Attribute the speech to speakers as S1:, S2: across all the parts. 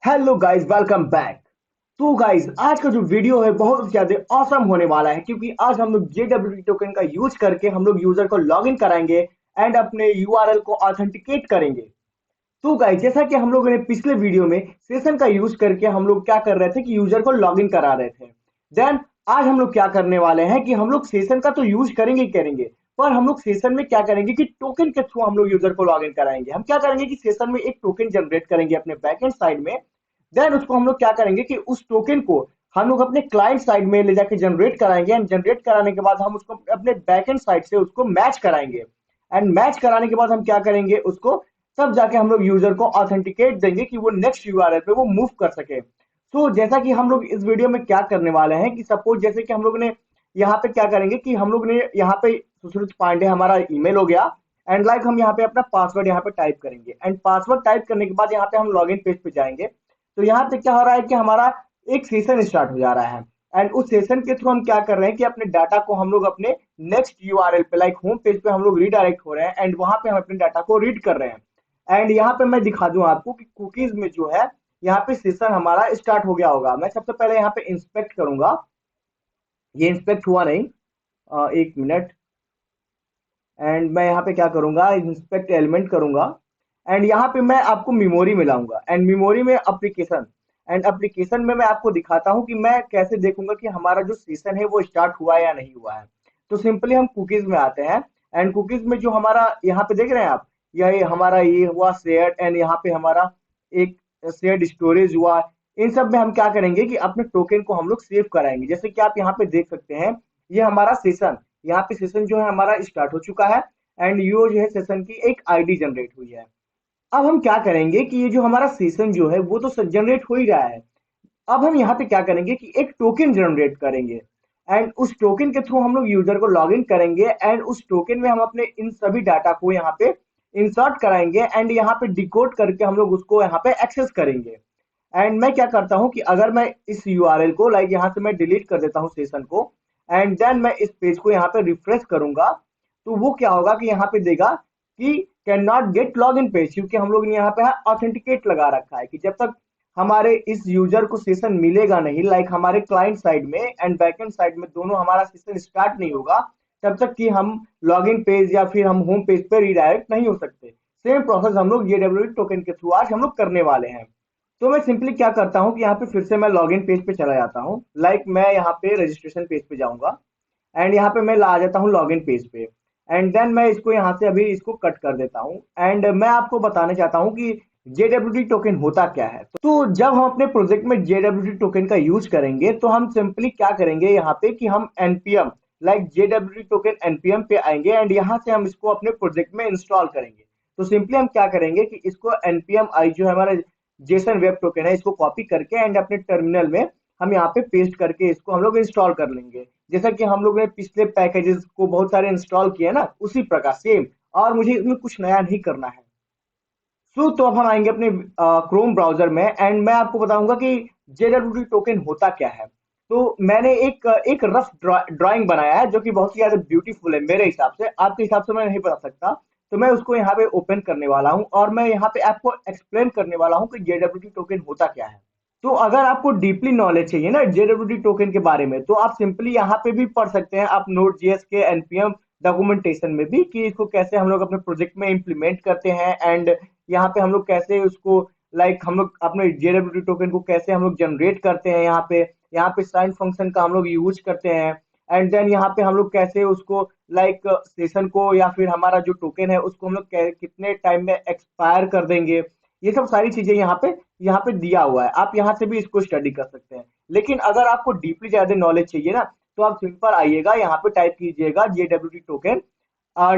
S1: Hello guys, welcome back. तो guys, आज का जो वीडियो है बहुत ज्यादा ऑसम होने वाला है क्योंकि आज हम लोग JWT टोकन का यूज करके हम लोग यूजर को लॉगिन कराएंगे एंड अपने URL को ऑथेंटिकेट करेंगे। तो गाइस, जैसा कि हम लोगों ने पिछले वीडियो में सेशन का यूज करके हम लोग क्या कर रहे थे कि यूजर को लॉगिन करा रहे थे। देन आज हम लोग क्या करने वाले हैं कि हम लोग सेशन का तो यूज करेंगे ही करेंगे, पर हम लोग सेशन में क्या करेंगे कि टोकन के थ्रू हम लोग यूजर को लॉगिन कराएंगे। हम क्या करेंगे कि सेशन में एक टोकन जनरेट करेंगे अपने बैकएंड साइड में। देन उसको हम लोग क्या करेंगे कि उस टोकन को हम लोग अपने क्लाइंट साइड में ले जाके जनरेट कराएंगे एंड जनरेट कराने के बाद हम उसको अपने बैकएंड साइड से उसको मैच कराएंगे। एंड मैच कराने के बाद हम क्या करेंगे उसको तब जाके हम लोग यूजर को ऑथेंटिकेट देंगे कि वो नेक्स्ट यूआरएल पे वो मूव कर सके। सो जैसा कि हम लोग इस वीडियो में क्या करने वाले हैं कि सपोज जैसे कि हम लोग ने यहाँ पे क्या करेंगे कि हम लोग ने यहाँ पे सुश्रुत पांडे हमारा ईमेल हो गया एंड लाइक हम यहाँ पे अपना पासवर्ड यहाँ पे टाइप करेंगे एंड पासवर्ड टाइप करने के बाद यहाँ पे हम लॉगिन पेज पे जाएंगे। तो यहाँ पे क्या हो रहा है कि हमारा एक सेशन स्टार्ट हो जा रहा है एंड उस सेशन के थ्रू हम क्या कर रहे हैं कि अपने डाटा को हम लोग अपने नेक्स्ट यूआरएल पे लाइक होम पेज पे हम लोग रीडायरेक्ट हो रहे हैं एंड वहां पे हम अपने डाटा को रीड कर रहे हैं। एंड यहाँ पे मैं दिखा दूं आपको कि कुकीज में जो है यहाँ पे सेशन हमारा स्टार्ट हो गया होगा। मैं सबसे पहले यहाँ पे इंस्पेक्ट करूंगा। ये इंस्पेक्ट हुआ नहीं। एक मिनट। एंड मैं यहाँ पे क्या करूंगा, इंस्पेक्ट एलिमेंट करूंगा एंड यहाँ पे मैं आपको मेमोरी मिलाऊंगा एंड मेमोरी में एप्लीकेशन एंड एप्लीकेशन में मैं आपको दिखाता हूँ कि मैं कैसे देखूंगा कि हमारा जो सेशन है वो स्टार्ट हुआ है या नहीं हुआ है। तो सिंपली हम कुकीज में आते हैं एंड कुकीज में जो हमारा यहाँ पे देख रहे हैं आप, ये हमारा ये हुआ शेयर एंड यहाँ पे हमारा एक शेयर्ड स्टोरेज हुआ। इन सब में हम क्या करेंगे कि अपने टोकन को हम लोग सेव कराएंगे। जैसे कि आप यहाँ पे देख सकते हैं, ये हमारा सेशन, यहाँ पे सेशन जो है हमारा स्टार्ट हो चुका है एंड यो जो है सेशन की एक आईडी जनरेट हुई है। अब हम क्या करेंगे कि ये जो हमारा सेशन जो है वो तो जनरेट हो ही रहा है। अब हम यहाँ पे क्या करेंगे कि एक टोकन जनरेट करेंगे एंड उस टोकन के थ्रू हम लोग यूजर को लॉगिन करेंगे एंड उस टोकन में हम अपने इन सभी डाटा को यहाँ पे इंसर्ट कराएंगे एंड यहाँ पे डिकोड करके हम लोग उसको यहाँ पे एक्सेस करेंगे। एंड मैं क्या करता हूँ कि अगर मैं इस यूआरएल को लाइक यहाँ से मैं डिलीट कर देता हूँ सेशन को एंड देन मैं इस पेज को यहाँ पे रिफ्रेश करूंगा, तो वो क्या होगा कि यहाँ पे देगा कि can not get log in page, क्योंकि हम लोग ने यहाँ पे ऑथेंटिकेट लगा रखा है कि जब तक हमारे इस यूजर को सेशन मिलेगा नहीं लाइक हमारे क्लाइंट साइड में एंड बैकएंड साइड में दोनों हमारा सेशन स्टार्ट नहीं होगा, तब तक कि हम लॉगिन पेज या फिर हम होम पेज पे रिडायरेक्ट नहीं हो सकते। सेम प्रोसेस हम लोग JWT टोकन के थ्रू आज हम लोग करने वाले हैं। तो मैं सिंपली क्या करता हूँ कि यहाँ पे फिर से मैं लॉगिन पेज पे चला जाता हूँ। लाइक मैं यहाँ पे रजिस्ट्रेशन पेज पे जाऊंगा एंड यहाँ पे मैं ला जाता हूँ लॉगिन पेज पे एंड देन मैं इसको यहाँ से अभी इसको कट कर देता हूँ एंड मैं आपको बताना चाहता हूँ कि JWT टोकन होता क्या है। तो जब हम अपने प्रोजेक्ट में JWT टोकन का यूज करेंगे तो हम सिंपली क्या करेंगे यहाँ पे कि हम npm like JWT token npm पे आएंगे एंड यहाँ से हम इसको अपने प्रोजेक्ट में इंस्टॉल करेंगे। तो सिंपली हम क्या करेंगे कि इसको npm i जो है हमारा जेसन वेब टोकन है इसको कॉपी करके एंड अपने टर्मिनल में हम यहाँ पे पेस्ट करके इसको हम लोग इंस्टॉल कर लेंगे। जैसा कि हम लोग ने पिछले पैकेजेस को बहुत सारे इंस्टॉल किए ना, उसी प्रकार सेम। और मुझे इसमें कुछ नया नहीं करना है। तो अब हम आएंगे अपने क्रोम ब्राउजर में एंड मैं आपको बताऊंगा कि JWT टोकन होता क्या है। तो मैंने एक रफ ड्राइंग बनाया है जो कि बहुत ही ज्यादा ब्यूटीफुल है मेरे हिसाब से, आपके हिसाब से मैं नहीं बता सकता। तो मैं उसको यहाँ पे ओपन करने वाला हूँ और मैं यहाँ पे आपको एक्सप्लेन करने वाला हूँ कि JWT टोकन होता क्या है। तो अगर आपको डीपली नॉलेज चाहिए ना JWT टोकन के बारे में तो आप सिंपली यहाँ पे भी पढ़ सकते हैं आप नोड जेएस के npm डॉक्यूमेंटेशन में भी कि इसको कैसे हम लोग अपने प्रोजेक्ट में इम्प्लीमेंट करते हैं एंड यहाँ पे हम लोग कैसे उसको लाइक हम लोग अपने JWT टोकन को कैसे हम लोग जनरेट करते हैं। यहाँ पे साइन फंक्शन का हम लोग यूज करते हैं एंड देन यहाँ पे हम लोग कैसे उसको लाइक सेशन को या फिर हमारा जो टोकन है उसको हम लोग कितने टाइम में एक्सपायर कर देंगे। ये सब सारी चीजें यहाँ पे दिया हुआ है, आप यहाँ से भी इसको स्टडी कर सकते हैं। लेकिन अगर आपको डीपली ज्यादा नॉलेज चाहिए ना तो आप सिंपल आइएगा यहाँ पे टाइप कीजिएगा JWT टोकन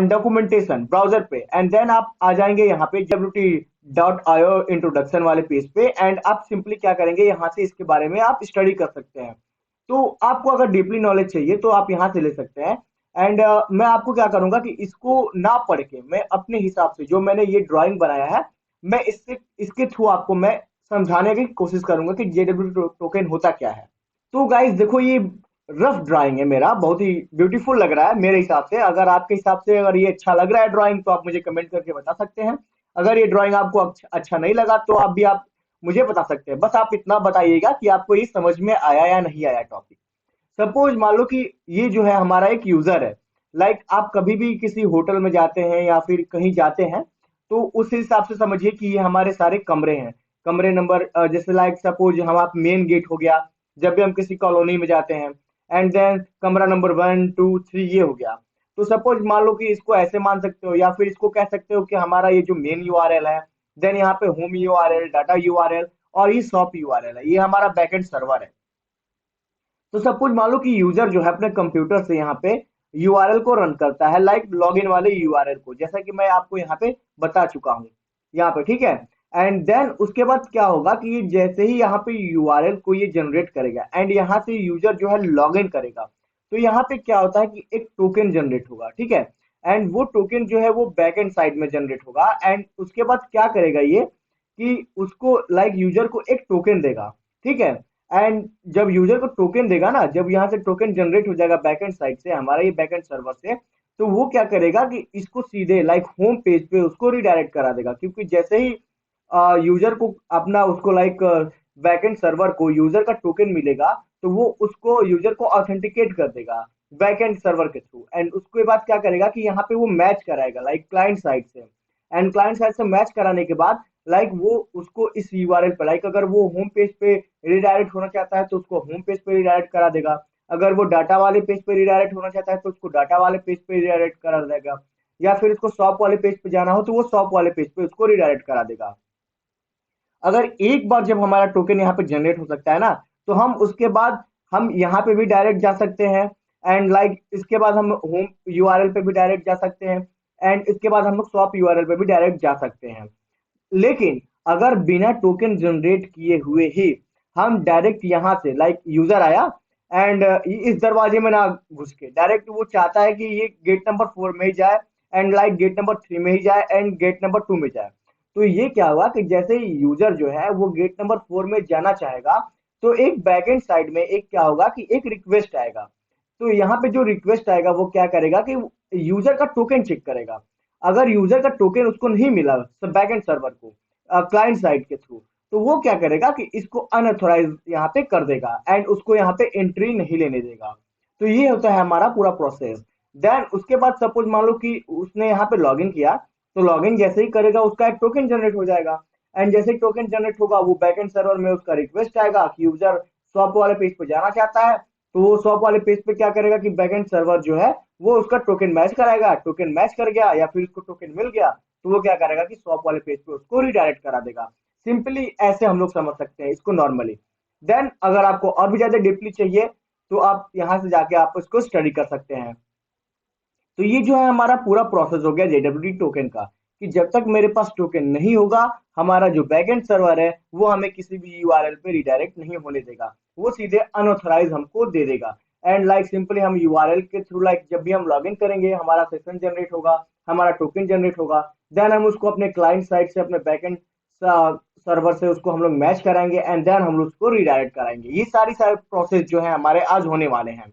S1: डॉक्यूमेंटेशन ब्राउजर पे एंड देन आप आ जाएंगे यहाँ पे JWT.io इंट्रोडक्शन वाले पेज पे एंड आप सिंपली क्या करेंगे यहाँ से इसके बारे में आप स्टडी कर सकते हैं। तो आपको अगर डीपली नॉलेज चाहिए तो आप यहाँ से ले सकते हैं एंड मैं आपको क्या करूंगा कि इसको ना पढ़ के मैं अपने हिसाब से जो मैंने ये ड्राइंग बनाया है मैं इससे इसके थ्रू आपको मैं समझाने की कोशिश करूंगा कि JWT टोकन होता क्या है। तो गाइस देखो, ये रफ ड्राइंग है मेरा, बहुत ही ब्यूटीफुल लग रहा है मेरे हिसाब से। अगर आपके हिसाब से अगर ये अच्छा लग रहा है ड्राइंग तो आप मुझे कमेंट करके बता सकते हैं। अगर ये ड्राइंग आपको अच्छा नहीं लगा तो आप मुझे बता सकते हैं। बस आप इतना बताइएगा कि आपको ये समझ में आया या नहीं आया टॉपिक। सपोज मान लो कि ये जो है हमारा एक यूजर है। लाइक आप कभी भी किसी होटल में जाते हैं या फिर कहीं जाते हैं, तो उस हिसाब से समझिए कि ये हमारे सारे कमरे हैं। कमरे नंबर जैसे लाइक सपोज हम आप मेन गेट हो गया, जब भी हम किसी कॉलोनी में जाते हैं। एंड देन कमरा नंबर 1 2 3 ये हो गया। तो सपोज मान लो कि इसको ऐसे मान सकते हो या फिर इसको कह सकते हो कि हमारा ये जो मेन यूआरएल है, देन यहाँ पे होम यूआरएल, डाटा यूआरएल और ये शॉप यूआरएल है, ये हमारा बैकएंड सर्वर है। तो सपोज मान लो कि यूजर जो है अपने कंप्यूटर से यहाँ पे यूआरएल को रन करता है, लाइक लॉगिन वाले यूआरएल को, जैसा कि मैं आपको यहाँ पे बता चुका हूँ यहाँ पे, ठीक है। एंड देन उसके बाद क्या होगा कि ये जैसे ही यहाँ पे यूआरएल को ये जनरेट करेगा एंड यहाँ से यूजर जो है लॉगिन करेगा, तो यहाँ पे क्या होता है कि एक टोकन जनरेट होगा, ठीक है। एंड वो टोकन जो है वो बैक एंड साइड में जनरेट होगा। एंड उसके बाद क्या करेगा ये कि उसको लाइक यूजर को एक टोकन देगा, ठीक है। एंड जब यूजर को टोकन देगा ना, जब यहाँ से टोकन जनरेट हो जाएगा बैकएंड साइड से, हमारा ये बैकएंड सर्वर से, तो वो क्या करेगा कि इसको सीधे लाइक होम पेज पे उसको रिडायरेक्ट करा देगा। क्योंकि जैसे ही यूजर को अपना उसको लाइक बैकएंड सर्वर को यूजर का टोकन मिलेगा, तो वो उसको यूजर को ऑथेंटिकेट कर देगा बैकएंड सर्वर के थ्रू। एंड उसके बाद क्या करेगा कि यहाँ पे वो मैच कराएगा लाइक क्लाइंट साइड से। एंड क्लाइंट साइड से मैच कराने के बाद लाइक वो उसको इस यूआरएल पे, लाइक अगर वो होम पेज पे रिडायरेक्ट होना चाहता है तो उसको होम पेज पे रिडायरेक्ट करा देगा। अगर वो डाटा वाले पेज पे रिडायरेक्ट होना चाहता है तो उसको डाटा वाले पेज पे रिडायरेक्ट करा देगा। या फिर उसको शॉप वाले पेज पे जाना हो तो वो शॉप वाले पेज पे उसको रिडायरेक्ट करा देगा। अगर एक बार जब हमारा टोकन यहाँ पे जनरेट हो सकता है ना, तो हम उसके बाद हम यहाँ पे भी डायरेक्ट जा सकते हैं। एंड लाइक इसके बाद हम होम यूआरएल पे भी डायरेक्ट जा सकते हैं। एंड इसके बाद हम लोग शॉप यूआरएल पे भी डायरेक्ट जा सकते हैं। लेकिन अगर बिना टोकन जनरेट किए हुए ही हम डायरेक्ट यहाँ से लाइक यूजर आया एंड इस दरवाजे में ना घुस के डायरेक्ट वो चाहता है कि ये गेट नंबर 4 में ही जाए एंड लाइक गेट नंबर 3 में ही जाए एंड गेट नंबर 2 में जाए। तो ये क्या हुआ कि जैसे ही यूजर जो है वो गेट नंबर 4 में जाना चाहेगा, तो एक बैकएंड साइड में एक क्या होगा कि एक रिक्वेस्ट आएगा। तो यहाँ पे जो रिक्वेस्ट आएगा वो क्या करेगा कि यूजर का टोकन चेक करेगा। अगर यूजर का टोकन उसको नहीं मिला बैकएंड सर्वर को क्लाइंट साइड के थ्रू, तो वो क्या करेगा कि इसको अनऑथोराइज यहाँ पे कर देगा एंड उसको यहाँ पे एंट्री नहीं लेने देगा। तो ये होता है हमारा पूरा प्रोसेस। देन उसके बाद सपोज मान लो कि उसने यहाँ पे लॉगिन किया, तो लॉगिन जैसे ही करेगा उसका एक टोकन जनरेट हो जाएगा। एंड जैसे ही टोकन जनरेट होगा वो बैकएंड सर्वर में उसका रिक्वेस्ट आएगा कि यूजर शॉप वाले पेज पे जाना चाहता है। तो वो शॉप वाले पेज पे क्या करेगा कि बैकएंड सर्वर जो है वो उसका टोकन मैच कराएगा। टोकन मैच कर गया या फिर उसको टोकन मिल गया, तो वो क्या करेगा कि शॉप वाले पेज पे उसको रिडायरेक्ट करा देगा। सिंपली ऐसे हम लोग समझ सकते हैं इसको नॉर्मली। देन अगर आपको और भी ज्यादा डीपली चाहिए तो आप यहाँ से जाके आप इसको स्टडी कर सकते हैं। तो ये जो है हमारा पूरा प्रोसेस हो गया जेडब्ल्यूटी टोकन का, कि जब तक मेरे पास टोकन नहीं होगा, हमारा जो बैकएंड सर्वर है वो हमें किसी भी यूआरएल पे रिडायरेक्ट नहीं होने देगा, वो सीधे अनऑथराइज हमको दे देगा। एंड लाइक सिंपली हम यूआरएल के थ्रू लाइक जब भी हम लॉगिन करेंगे हमारा सेशन जनरेट होगा, हमारा टोकन जनरेट होगा। देन हम उसको अपने क्लाइंट साइड से अपने बैकएंड सर्वर से उसको हम लोग मैच कराएंगे एंड देन हम लोग उसको रिडायरेक्ट कराएंगे। ये सारी सारे प्रोसेस जो है हमारे आज होने वाले हैं।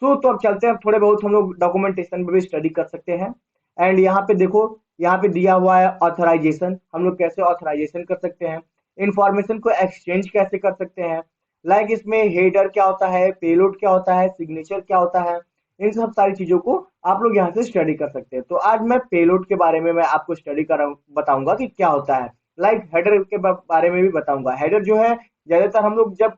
S1: तो अब चलते हैं, थोड़े बहुत हम लोग डॉक्यूमेंटेशन में भी स्टडी कर सकते हैं। एंड यहाँ पे देखो, यहाँ पे दिया हुआ है ऑथराइजेशन, हम लोग कैसे ऑथराइजेशन कर सकते हैं, इंफॉर्मेशन को एक्सचेंज कैसे कर सकते हैं। लाइक इसमें हेडर क्या होता है, पेलोड क्या होता है, सिग्नेचर क्या होता है, इन सब सारी चीजों को आप लोग यहाँ से स्टडी कर सकते हैं। तो आज मैं पेलोड के बारे में मैं आपको स्टडी कर बताऊंगा कि क्या होता है। लाइक हेडर के बारे में भी बताऊंगा। हेडर जो है ज्यादातर हम लोग जब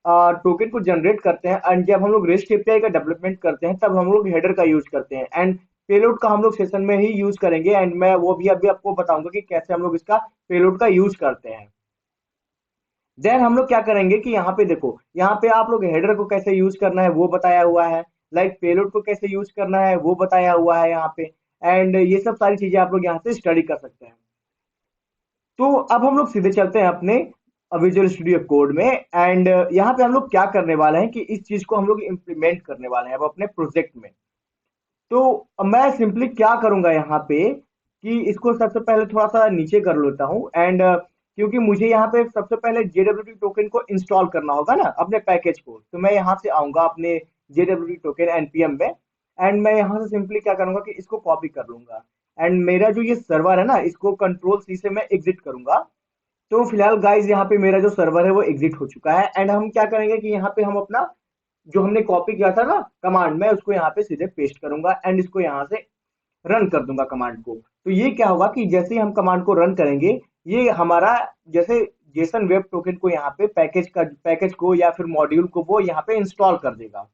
S1: टोकन को जनरेट करते हैं एंड जब हम लोग रेस्ट एपीआई का डेवलपमेंट करते हैं तब हम लोग हेडर का यूज करते हैं। एंड पेलोड का हम लोग सेशन में ही यूज करेंगे एंड मैं वो भी अभी आपको बताऊंगा कि कैसे हम लोग इसका पेलोड का यूज करते हैं। देन हम लोग क्या करेंगे कि यहाँ पे देखो, यहाँ पे आप लोग हेडर को कैसे यूज करना है वो बताया हुआ है, लाइक पेलोड को कैसे यूज करना है वो बताया हुआ है यहाँ पे। एंड ये सब सारी चीजें आप लोग यहाँ से स्टडी कर सकते हैं। तो अब हम लोग सीधे चलते हैं अपने विजुअल स्टूडियो कोड में। एंड यहाँ पे हम लोग क्या करने वाले हैं कि इस चीज को हम लोग इम्प्लीमेंट करने वाले हैं अब अपने प्रोजेक्ट में। तो अब मैं सिंपली क्या करूंगा यहाँ पे कि इसको सबसे पहले थोड़ा सा नीचे कर लेता हूँ। एंड क्योंकि मुझे यहाँ पे सबसे पहले जेडब्ल्यूटी टोकन को इंस्टॉल करना होगा ना अपने पैकेज को, तो मैं यहाँ से आऊंगा अपने जेडब्ल्यूटी टोकन एनपीएम में। एंड मैं यहाँ से सिंपली क्या करूंगा कि इसको कॉपी कर लूंगा। एंड मेरा जो ये सर्वर है ना, इसको कंट्रोल सी से मैं एग्जिट करूंगा। तो फिलहाल गाइज यहाँ पे मेरा जो सर्वर है वो एग्जिट हो चुका है, एंड हम क्या करेंगे कि यहाँ पे हम अपना जो हमने कॉपी किया था ना कमांड, मैं उसको यहाँ पे सीधे पेस्ट करूंगा एंड इसको यहाँ से रन कर दूंगा कमांड को। तो ये क्या होगा कि जैसे ही हम कमांड को रन करेंगे, ये हमारा जैसे जेसन वेब टोकन को यहाँ पे पैकेज को या फिर मॉड्यूल को वो यहाँ पे इंस्टॉल कर देगा।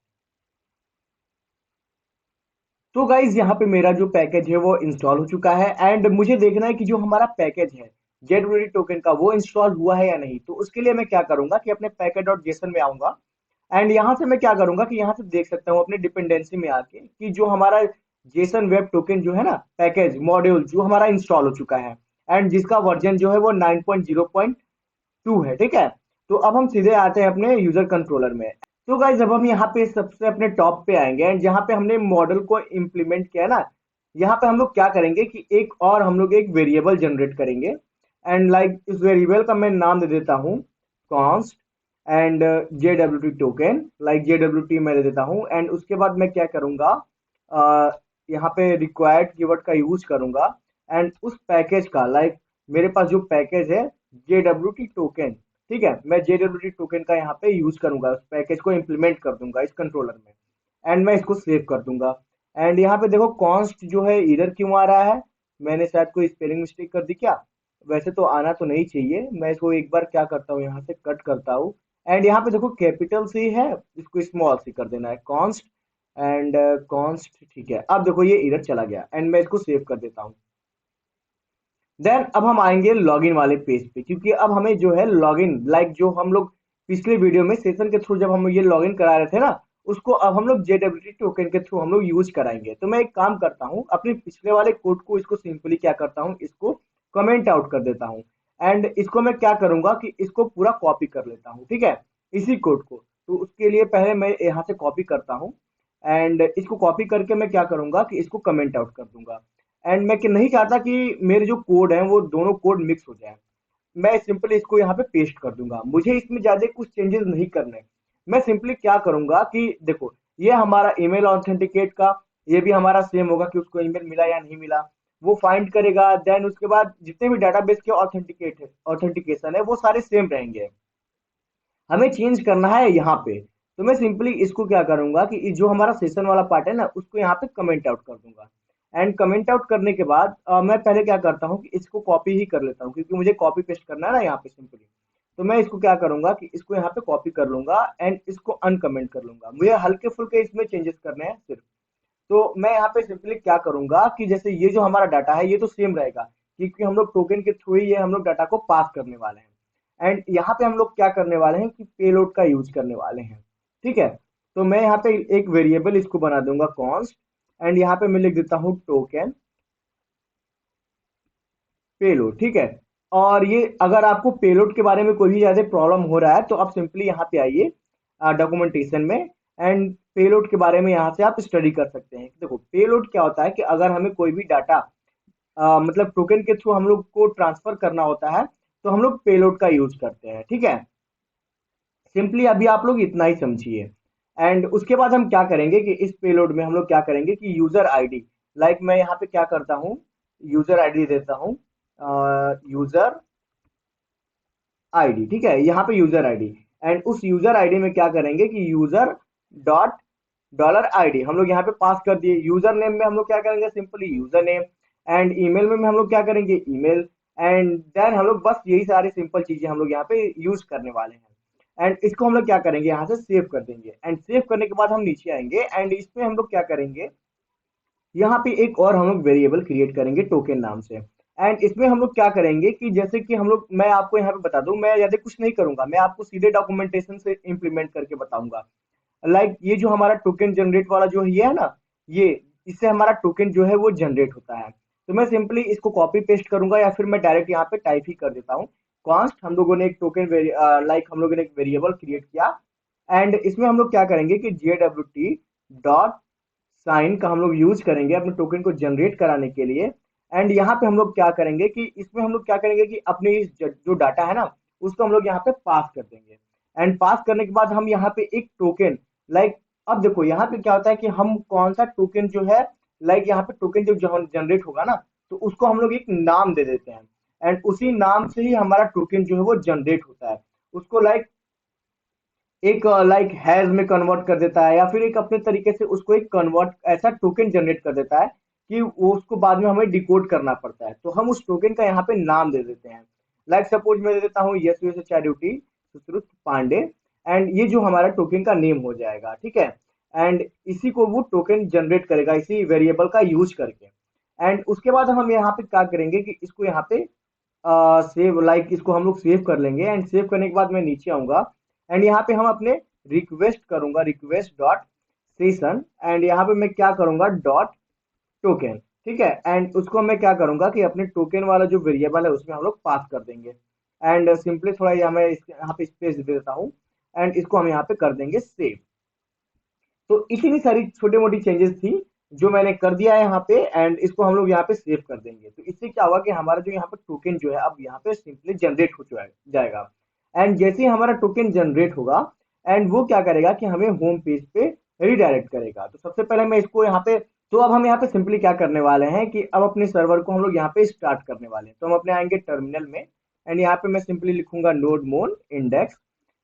S1: तो गाइज यहाँ पे मेरा जो पैकेज है वो इंस्टॉल हो चुका है, एंड मुझे देखना है कि जो हमारा पैकेज है जेट टोकन का वो इंस्टॉल हुआ है या नहीं। तो उसके लिए मैं क्या करूंगा कि अपने पैकेज डॉट जेसन में आऊंगा, एंड यहाँ से मैं क्या करूंगा कि यहाँ से देख सकता हूँ अपने डिपेंडेंसी में आके कि जो हमारा जेसन वेब टोकन जो है ना पैकेज मॉड्यूल जो हमारा इंस्टॉल हो चुका है, एंड जिसका वर्जन जो है वो 9.0.2 है। ठीक है, तो अब हम सीधे आते हैं अपने यूजर कंट्रोलर में। तो गाइज अब हम यहाँ पे सबसे अपने टॉप पे आएंगे, एंड जहाँ पे हमने मॉडल को इम्प्लीमेंट किया है ना, यहाँ पे हम लोग क्या करेंगे कि एक और हम लोग एक वेरिएबल जनरेट करेंगे, एंड लाइक इस वेरिएबल का मैं नाम दे देता हूँ const and JWT token, like JWT मैं दे देता हूँ। एंड उसके बाद मैं क्या करूंगा, यहाँ पे रिक्वायर्ड कीवर्ड का यूज करूंगा, एंड उस पैकेज का लाइक मेरे पास जो पैकेज है JWT टोकन, ठीक है, मैं JWT टोकन का यहाँ पे यूज करूंगा, उस पैकेज को इम्प्लीमेंट कर दूंगा इस कंट्रोलर में, एंड मैं इसको सेव कर दूंगा। एंड यहाँ पे देखो कॉन्स्ट जो है एरर क्यों आ रहा है, मैंने शायद कोई स्पेलिंग मिस्टेक कर दी क्या? वैसे तो आना तो नहीं चाहिए, मैं इसको एक बार क्या करता हूँ यहाँ से कट करता हूँ, एंड यहाँ पे देखो कैपिटल सी है, इसको स्मॉल सी कर देना है कॉन्स्ट, एंड कॉन्स्ट, ठीक है। अब देखो ये एरर चला गया, एंड मैं इसको सेव कर देता हूँ। देन अब हम आएंगे लॉगिन वाले पेज पे, क्योंकि अब हमें जो है लॉगिन लाइक जो हम लोग पिछले वीडियो में सेशन के थ्रू जब हम ये लॉगिन करा रहे थे ना, उसको अब हम लोग JWT टोकन के थ्रू हम लोग यूज कराएंगे। तो मैं एक काम करता हूँ, अपने पिछले वाले कोड को इसको सिंपली क्या करता हूँ, इसको कमेंट आउट कर देता हूँ, एंड इसको मैं क्या करूंगा कि इसको पूरा कॉपी कर लेता हूँ, ठीक है, इसी कोड को। तो उसके लिए पहले मैं यहाँ से कॉपी करता हूँ, एंड इसको कॉपी करके मैं क्या करूंगा कि इसको कमेंट आउट कर दूंगा। एंड मैं कि नहीं चाहता कि मेरे जो कोड है वो दोनों कोड मिक्स हो जाए, मैं सिंपली इसको यहाँ पे पेस्ट कर दूंगा, मुझे इसमें ज्यादा कुछ चेंजेस नहीं करने। मैं सिंपली क्या करूंगा कि देखो ये हमारा ईमेल ऑथेंटिकेट का, ये भी हमारा सेम होगा कि उसको ईमेल मिला या नहीं मिला, वो फाइंड करेगा। देन उसके बाद जितने भी डाटाबेस के ऑथेंटिकेशन है वो सारे सेम रहेंगे, हमें चेंज करना है यहाँ पे। तो मैं सिंपली इसको क्या करूंगा कि जो हमारा सेशन वाला पार्ट है ना उसको यहाँ पे कमेंट आउट कर दूंगा, एंड कमेंट आउट करने के बाद मैं पहले क्या करता हूँ कि इसको कॉपी ही कर लेता हूँ, क्योंकि मुझे कॉपी पेस्ट करना है ना यहाँ पे सिंपली। तो मैं इसको क्या करूंगा कि इसको यहाँ पे कॉपी कर लूंगा, एंड इसको अनकमेंट कर लूंगा, मुझे हल्के फुल्के इसमें चेंजेस करने हैं सिर्फ। तो मैं यहाँ पे सिंपली क्या करूंगा कि जैसे ये जो हमारा डाटा है ये तो सेम रहेगा, क्योंकि हम लोग टोकन के थ्रू ही ये हम लोग डाटा को पास करने वाले हैं, एंड यहाँ पे हम लोग क्या करने वाले हैं कि पेलोड का यूज करने वाले हैं, ठीक है। तो मैं यहाँ पे एक वेरिएबल इसको बना दूंगा कॉन्स्ट, एंड यहाँ पे मैं लिख देता हूँ टोकन पेलोड, ठीक है। और ये अगर आपको पेलोड के बारे में कोई भी ज्यादा प्रॉब्लम हो रहा है तो आप सिंपली यहाँ पे आइए डॉक्यूमेंटेशन में, एंड पेलोड के बारे में यहाँ से आप स्टडी कर सकते हैं। देखो पेलोड क्या होता है कि अगर हमें कोई भी डाटा मतलब टोकन के थ्रू हम लोग को ट्रांसफर करना होता है तो हम लोग पेलोड का यूज करते हैं, ठीक है। सिंपली अभी आप लोग इतना ही समझिए, एंड उसके बाद हम क्या करेंगे कि इस पेलोड में हम लोग क्या करेंगे कि यूजर आईडी, लाइक मैं यहाँ पे क्या करता हूँ, यूजर आईडी देता हूँ, यूजर आईडी, ठीक है, यहाँ पे यूजर आईडी, एंड उस यूजर आईडी में क्या करेंगे कि यूजर डॉट डॉलर आईडी हम लोग यहाँ पे पास कर दिए। यूजर नेम में हम लोग क्या करेंगे simply user name, and email में हम लोग क्या करेंगे ईमेल, एंड देन हम लोग बस यही सारी सिंपल चीजें हम लोग यहाँ पे यूज करने वाले हैं, एंड इसको हम लोग क्या करेंगे यहाँ से सेव कर देंगे, एंड सेव करने के बाद हम नीचे आएंगे, एंड इसमें हम लोग क्या करेंगे, यहाँ पे एक और हम लोग वेरिएबल क्रिएट करेंगे टोकन नाम से, एंड इसमें हम लोग क्या करेंगे कि जैसे कि हम लोग, मैं आपको यहाँ पे बता दूं, मैं ज्यादा कुछ नहीं करूंगा, मैं आपको सीधे डॉक्यूमेंटेशन से इंप्लीमेंट करके बताऊंगा। लाइक ये जो हमारा टोकन जनरेट वाला जो ये है ना, ये इससे हमारा टोकन जो है वो जनरेट होता है। तो मैं सिंपली इसको कॉपी पेस्ट करूंगा या फिर मैं डायरेक्ट यहाँ पे टाइप ही कर देता हूँ कॉन्स्ट, हम लोगों ने एक टोकन लाइक हम लोगों ने एक वेरिएबल क्रिएट किया, एंड इसमें हम लोग क्या करेंगे कि JWT डॉट साइन का हम लोग यूज करेंगे अपने टोकन को जनरेट कराने के लिए। एंड यहाँ पे हम लोग क्या करेंगे कि इसमें हम लोग क्या करेंगे कि अपने इस जो डाटा है ना उसको हम लोग यहाँ पे पास कर देंगे, एंड पास करने के बाद हम यहाँ पे एक टोकन लाइक, अब देखो यहाँ पे क्या होता है कि हम कौन सा टोकन जो है, लाइक यहाँ पे टोकन जो जनरेट होगा ना तो उसको हम लोग एक नाम दे देते हैं। एंड उसी नाम से ही हमारा टोकन जो है वो जनरेट होता है। उसको एक हैज में कन्वर्ट कर देता है, या फिर एक अपने तरीके से उसको एक कन्वर्ट ऐसा टोकन जनरेट कर देता है कि वो उसको बाद में हमें डिकोड करना पड़ता है। तो हम उस टोकन का यहाँ पे नाम दे देते हैं। सपोज मैं दे देता हूँ यस यू चैरिटी सुश्रुत पांडे, एंड ये जो हमारा टोकन का नेम हो जाएगा, ठीक है। एंड इसी को वो टोकन जनरेट करेगा इसी वेरिएबल का यूज करके। एंड उसके बाद हम यहाँ पे क्या करेंगे कि इसको यहाँ पे सेव इसको हम लोग सेव कर लेंगे। एंड सेव करने के बाद मैं नीचे आऊंगा, एंड यहाँ पे हम अपने रिक्वेस्ट करूंगा, रिक्वेस्ट डॉट सेशन, एंड यहाँ पे मैं क्या करूंगा डॉट टोकन, ठीक है। एंड उसको मैं क्या करूंगा कि अपने टोकन वाला जो वेरिएबल है उसमें हम लोग पास कर देंगे। एंड सिंपली थोड़ा मैं यहाँ पे स्पेस दे देता हूँ, एंड इसको हम यहाँ पे कर देंगे सेव। तो इतनी सारी छोटी मोटी चेंजेस थी जो मैंने कर दिया है यहाँ पे, एंड इसको हम लोग यहाँ पे सेव कर देंगे। तो इससे क्या होगा कि हमारा जो यहाँ पे टोकन जो है अब यहाँ पे सिंपली जनरेट हो जाएगा। एंड जैसे ही हमारा टोकन जनरेट होगा, एंड वो क्या करेगा कि हमें होम पेज पे रिडायरेक्ट करेगा। तो सबसे पहले मैं इसको यहाँ पे, तो अब हम यहाँ पे सिंपली क्या करने वाले हैं कि अब अपने सर्वर को हम लोग यहाँ पे स्टार्ट करने वाले हैं। तो हम अपने आएंगे टर्मिनल में, एंड यहाँ पे मैं सिंपली लिखूंगा नोड मोन इंडेक्स,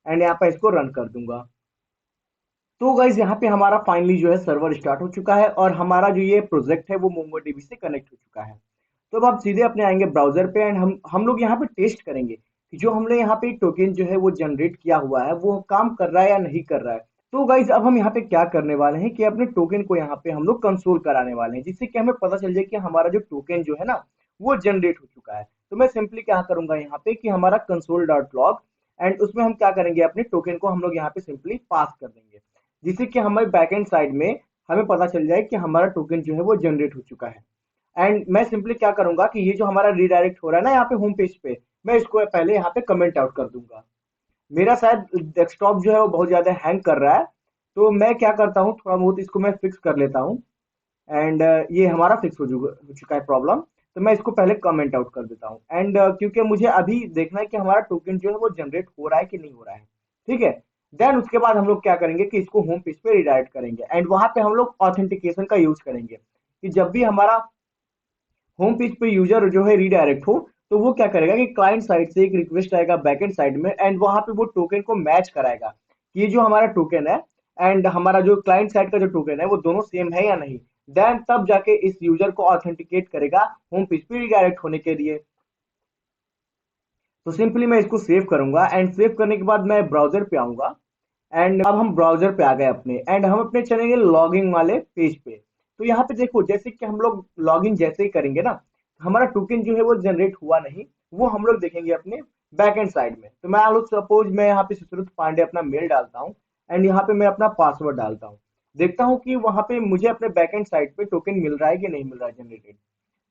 S1: एंड यहाँ पे इसको रन कर दूंगा। तो गाइज यहाँ पे हमारा फाइनली जो है सर्वर स्टार्ट हो चुका है, और हमारा जो ये प्रोजेक्ट है वो मोंगोडीबी से कनेक्ट हो चुका है। तो अब आप सीधे अपने आएंगे ब्राउजर पे, एंड हम लोग यहाँ पे टेस्ट करेंगे कि जो हमने यहाँ पे टोकन जो है वो जनरेट किया हुआ है वो काम कर रहा है या नहीं कर रहा है। तो गाइज अब हम यहाँ पे क्या करने वाले हैं कि अपने टोकन को यहाँ पे हम लोग कंसोल कराने वाले हैं, जिससे कि हमें पता चल जाए कि हमारा जो टोकन जो है ना वो जनरेट हो चुका है। तो मैं सिंपली क्या करूंगा यहाँ पे कि हमारा कंसोल डॉट लॉग, एंड उसमें हम क्या करेंगे अपने टोकन को हम लोग यहाँ पे सिंपली पास कर देंगे, जिससे कि हमारे बैकएंड साइड में हमें पता चल जाए कि हमारा टोकन जो है वो जनरेट हो चुका है। एंड मैं सिंपली क्या करूंगा कि ये जो हमारा रिडायरेक्ट हो रहा है ना यहाँ पे होम पेज पे, मैं इसको पहले यहाँ पे कमेंट आउट कर दूंगा। मेरा शायद डेस्कटॉप जो है वो बहुत ज्यादा हैंग कर रहा है, तो मैं क्या करता हूँ थोड़ा बहुत इसको मैं फिक्स कर लेता हूँ। एंड ये हमारा फिक्स हो चुका है प्रॉब्लम। तो मैं इसको पहले कमेंट आउट कर देता हूँ। एंड क्योंकि मुझे अभी देखना है कि हमारा टोकन जो है वो जनरेट हो रहा है कि नहीं हो रहा है, ठीक है। देन उसके बाद हम लोग क्या करेंगे कि इसको होम पेज पे रिडायरेक्ट करेंगे, एंड वहां पे हम लोग ऑथेंटिकेशन का यूज करेंगे कि जब भी हमारा होम पेज पे यूजर जो है रीडायरेक्ट हो, तो वो क्या करेगा कि क्लाइंट साइड से एक रिक्वेस्ट आएगा बैकएंड साइड में, एंड वहां पे वो टोकन को मैच कराएगा कि ये जो हमारा टोकन है एंड हमारा जो क्लाइंट साइड का जो टोकन है वो दोनों सेम है या नहीं। देन तब जाके इस यूजर को ऑथेंटिकेट करेगा होम पेज पे रिडायरेक्ट होने के लिए। तो सिंपली मैं इसको सेव करूंगा, एंड सेव करने के बाद मैं ब्राउजर पे आऊंगा, एंड अब हम ब्राउजर पे आ गए अपने, एंड हम अपने चलेंगे लॉगिन वाले पेज पे। तो यहाँ पे देखो जैसे कि हम लोग लॉगिन जैसे ही करेंगे ना, हमारा टोकन जो है वो जनरेट हुआ नहीं, वो हम लोग देखेंगे अपने बैक एंड साइड में। तो मैं लोग सपोज मैं यहाँ पे सुश्रुत पांडे अपना मेल डालता हूँ, एंड यहाँ पे मैं अपना पासवर्ड डालता हूँ, देखता हूँ कि वहां पे मुझे अपने बैक एंड साइड पे टोकन मिल रहा है कि नहीं मिल रहा है जनरेटेड।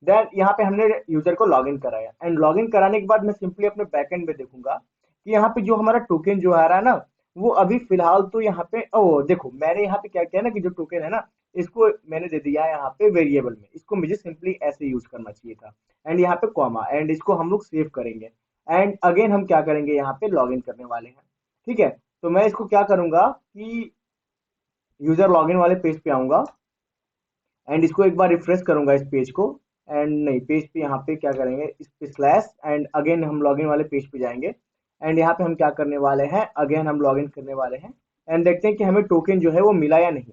S1: देन यहाँ पे हमने यूजर को लॉगिन कराया, एंड लॉगिन कराने के बाद मैं सिंपली अपने बैकएंड में देखूंगा कि यहाँ पे जो हमारा टोकन जो आ रहा है ना, वो अभी फिलहाल तो यहाँ पे ओ देखो मैंने यहाँ पे क्या किया ना कि जो टोकन है ना, इसको मैंने दे दिया है यहाँ पे वेरिएबल में, इसको मुझे सिंपली ऐसे यूज करना चाहिए था। एंड यहाँ पे कॉमा, एंड इसको हम लोग सेव करेंगे, एंड अगेन हम क्या करेंगे यहाँ पे लॉगिन करने वाले हैं, ठीक है। तो मैं इसको क्या करूंगा कि यूजर लॉगिन वाले पेज पे आऊंगा, एंड इसको एक बार रिफ्रेश करूंगा इस पेज को। एंड नहीं, पेज पे यहाँ पे क्या करेंगे इस पे स्लैश, एंड अगेन हम लॉगिन वाले पेज पे जाएंगे, एंड यहाँ पे हम क्या करने वाले हैं अगेन हम लॉगिन करने वाले हैं, एंड देखते हैं कि हमें टोकन जो है वो मिला या नहीं।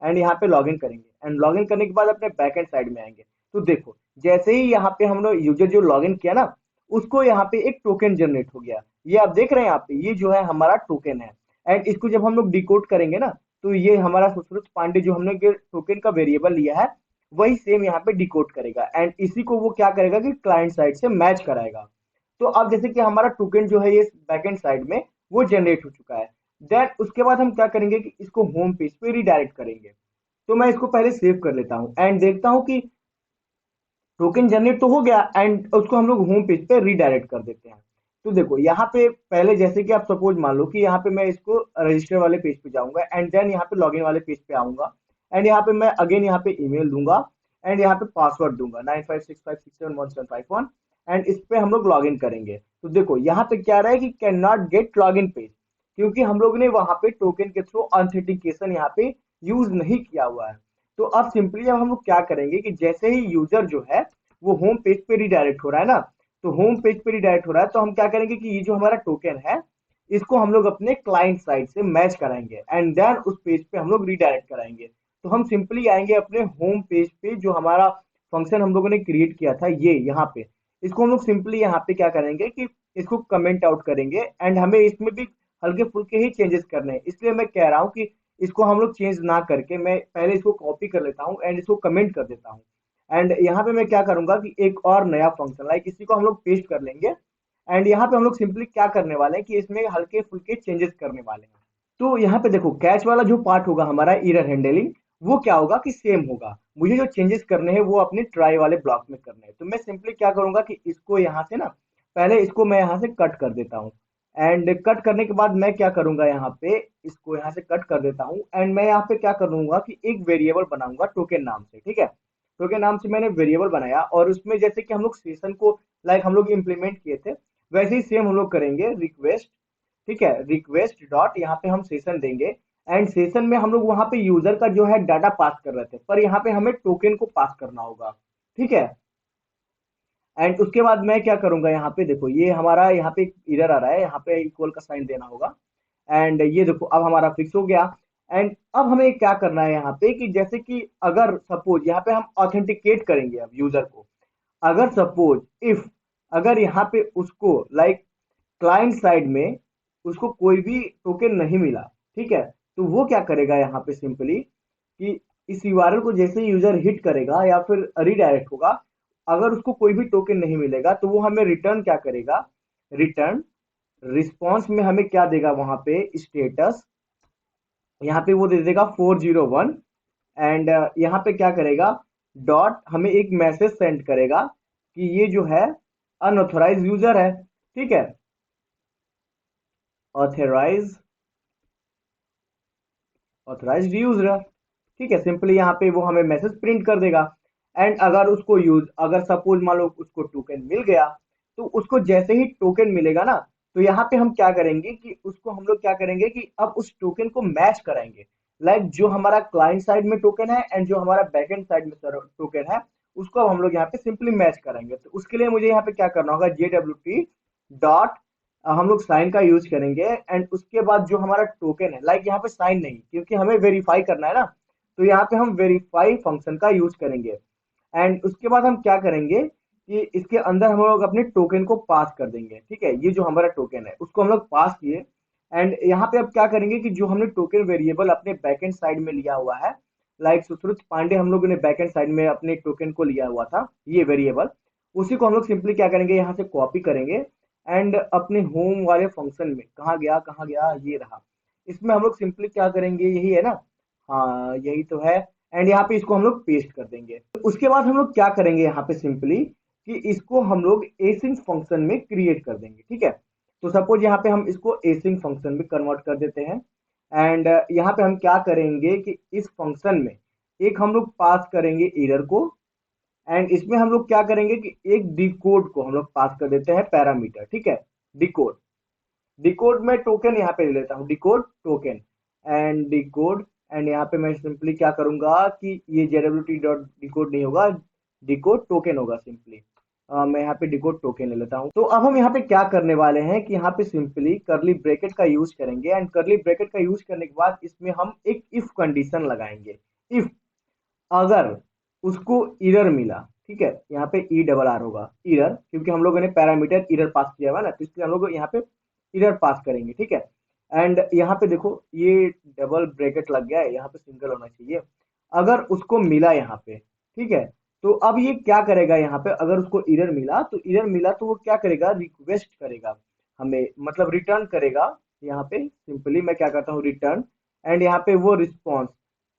S1: एंड यहाँ पे लॉगिन करेंगे, एंड लॉगिन करने के बाद अपने बैकएंड साइड में आएंगे। तो देखो जैसे ही यहाँ पे हम लोग यूजर जो लॉगिन किया ना, उसको यहाँ पे एक टोकन जनरेट हो गया। ये आप देख रहे हैं यहाँ पे, ये जो है हमारा टोकन है। एंड इसको जब हम लोग डिकोड करेंगे ना, तो ये हमारा सुश्रुत पांडे जो हमने टोकन का वेरिएबल लिया है वही सेम यहाँ पे डिकोड करेगा, एंड इसी को वो क्या करेगा कि क्लाइंट साइड से मैच कराएगा। तो अब जैसे कि हमारा टोकन जो है ये बैकएंड साइड में वो जनरेट हो चुका है। देन उसके बाद हम क्या करेंगे कि इसको होम पेज पे रिडायरेक्ट करेंगे। तो मैं इसको पहले सेव कर लेता हूँ, एंड देखता हूँ कि टोकन जनरेट तो हो गया, एंड उसको हम लोग होम पेज पे रीडायरेक्ट कर देते हैं। तो देखो यहाँ पे पहले जैसे कि आप सपोज मान लो कि यहाँ पे मैं इसको रजिस्टर वाले पेज पे जाऊंगा, एंड देन यहाँ पे लॉगिन वाले पेज पे आऊंगा, एंड यहाँ पे मैं अगेन यहाँ पे ईमेल दूंगा, एंड यहाँ पे पासवर्ड दूंगा 9565671751, एंड इस पे हम लोग लॉगिन करेंगे। तो देखो यहाँ पे क्या रहा है कि can not gate login page, क्योंकि हम लोग ने वहां पे टोकन के थ्रू ऑथेंटिकेशन यहाँ पे यूज नहीं किया हुआ है। तो अब सिंपली अब हम लोग क्या करेंगे कि जैसे ही यूजर जो है वो होम पेज पे रिडायरेक्ट हो रहा है ना, तो होम पेज पे रिडायरेक्ट हो रहा है, तो हम क्या करेंगे कि ये जो हमारा टोकन है इसको हम लोग अपने क्लाइंट साइड से मैच कराएंगे एंड देन उस पेज पे हम लोग रिडायरेक्ट कराएंगे। तो हम सिंपली आएंगे अपने होम पेज पे, जो हमारा फंक्शन हम लोगों ने क्रिएट किया था ये यहाँ पे, इसको हम लोग सिंपली यहाँ पे क्या करेंगे कि इसको कमेंट आउट करेंगे एंड हमें इसमें भी हल्के फुल्के ही चेंजेस करने हैं, इसलिए मैं कह रहा हूँ कि इसको हम लोग चेंज ना करके मैं पहले इसको कॉपी कर लेता हूँ एंड इसको कमेंट कर देता हूँ। एंड यहाँ पे मैं क्या करूंगा कि एक और नया फंक्शन लाइक इसी को हम लोग पेस्ट कर लेंगे एंड यहाँ पे हम लोग सिंपली क्या करने वाले हैं कि इसमें हल्के फुल्के चेंजेस करने वाले हैं। तो यहाँ पे देखो कैच वाला जो पार्ट होगा हमारा एरर हैंडलिंग, वो क्या होगा कि सेम होगा। मुझे जो चेंजेस करने हैं वो अपने ट्राई वाले ब्लॉक में करने हैं, तो मैं सिंपली क्या करूंगा कि इसको यहाँ से ना पहले इसको मैं यहाँ से कट कर देता हूँ एंड कट करने के बाद मैं क्या करूंगा यहाँ पे इसको यहाँ से कट कर देता हूँ एंड मैं यहाँ पे क्या करूंगा कि एक वेरिएबल बनाऊंगा टोकन नाम से, ठीक है। टोकन नाम से मैंने वेरिएबल बनाया और उसमें जैसे कि हम लोग सेशन को लाइक हम लोग इम्प्लीमेंट किए थे वैसे ही सेम हम लोग करेंगे रिक्वेस्ट, ठीक है। रिक्वेस्ट डॉट यहाँ पे हम सेशन देंगे एंड सेशन में हम लोग वहां पे यूजर का जो है डाटा पास कर रहे थे, पर यहाँ पे हमें टोकन को पास करना होगा, ठीक है। एंड उसके बाद मैं क्या करूंगा यहाँ पे देखो ये हमारा यहाँ पे इरर आ रहा है, यहाँ पे इक्वल का साइन देना होगा एंड ये देखो अब हमारा फिक्स हो गया। एंड अब हमें क्या करना है यहाँ पे कि जैसे कि अगर सपोज यहाँ पे हम ऑथेंटिकेट करेंगे अब यूजर को, अगर सपोज इफ अगर यहाँ पे उसको लाइक क्लाइंट साइड में उसको कोई भी टोकन नहीं मिला, ठीक है, तो वो क्या करेगा यहाँ पे सिंपली कि इस यूआरएल को जैसे यूजर हिट करेगा या फिर रीडायरेक्ट होगा, अगर उसको कोई भी टोकन नहीं मिलेगा तो वो हमें रिटर्न क्या करेगा, रिटर्न रिस्पॉन्स में हमें क्या देगा वहां पे स्टेटस, यहाँ पे वो दे देगा 401 एंड यहाँ पे क्या करेगा डॉट हमें एक मैसेज सेंड करेगा कि ये जो है अनऑथराइज यूजर है, ठीक है। ऑथराइज ऑथराइज्ड यूजर, ठीक है। सिंपली यहाँ पे वो हमें मैसेज प्रिंट कर देगा एंड अगर उसको यूज अगर सपोज मान लो उसको टोकन मिल गया, तो उसको जैसे ही टोकन मिलेगा ना, तो यहाँ पे हम क्या करेंगे कि उसको हम लोग क्या करेंगे कि अब उस टोकन को मैच कराएंगे, लाइक जो हमारा क्लाइंट साइड में टोकन है एंड जो हमारा बैकएंड साइड में टोकन है उसको अब हम लोग यहाँ पे सिंपली मैच कराएंगे। तो उसके लिए मुझे यहाँ पे क्या करना होगा JWT डॉट हम लोग साइन का यूज करेंगे एंड उसके बाद जो हमारा टोकन है लाइक यहाँ पे साइन नहीं क्योंकि हमें वेरीफाई करना है ना, तो यहाँ पे हम वेरीफाई फंक्शन का यूज करेंगे एंड उसके बाद हम क्या करेंगे कि इसके अंदर हम लोग अपने टोकन को पास कर देंगे, ठीक है। ये जो हमारा टोकन है उसको हम लोग पास किए एंड यहाँ पे अब क्या करेंगे कि जो हमने टोकन वेरिएबल अपने बैकएंड साइड में लिया हुआ है, लाइक सुश्रुत पांडे हम लोगों ने बैकएंड साइड में अपने टोकन को लिया हुआ था ये वेरिएबल, उसी को हम लोग सिंपली क्या करेंगे यहाँ से कॉपी करेंगे एंड अपने होम वाले फंक्शन में कहाँ गया ये रहा, इसमें हम लोग सिंपली क्या करेंगे यही है ना, हाँ यही तो है। एंड यहाँ पे इसको हम लोग पेस्ट कर देंगे। उसके बाद हम लोग क्या करेंगे यहाँ पे सिंपली कि इसको हम लोग एसिंक फंक्शन में क्रिएट कर देंगे, ठीक है। तो सपोज यहाँ पे हम इसको एसिंक फंक्शन में कन्वर्ट कर देते हैं एंड यहाँ पे हम क्या करेंगे कि इस फंक्शन में एक हम लोग पास करेंगे एरर को एंड इसमें हम लोग क्या करेंगे कि एक डिकोड को हम लोग पास कर देते हैं पैरामीटर, ठीक है। डिकोड डिकोड में टोकन यहाँ पे ले लेता हूँ decode token and decode and यहाँ पे मैं सिंपली क्या करूंगा कि ये JWT डॉट डिकोड नहीं होगा, डिकोड टोकन होगा सिंपली। मैं यहाँ पे डिकोड टोकन ले लेता हूँ। तो अब हम यहाँ पे क्या करने वाले हैं कि यहाँ पे सिंपली करली ब्रैकेट का यूज करेंगे एंड करली ब्रैकेट का यूज करने के बाद इसमें हम एक इफ कंडीशन लगाएंगे। इफ अगर उसको एरर मिला, ठीक है, यहाँ पे ERR होगा एरर, क्योंकि हम लोगों ने पैरामीटर एरर पास किया हुआ ना, तो इसलिए हम लोग यहाँ पे एरर पास करेंगे, ठीक है। एंड यहाँ पे देखो ये डबल ब्रैकेट लग गया है, यहाँ पे सिंगल होना चाहिए। अगर उसको मिला यहाँ पे, ठीक है, तो अब ये क्या करेगा यहाँ पे अगर उसको एरर मिला तो वो क्या करेगा रिक्वेस्ट करेगा हमें, मतलब रिटर्न करेगा। यहाँ पे सिंपली मैं क्या करता हूँ रिटर्न एंड यहाँ पे वो रिस्पॉन्स,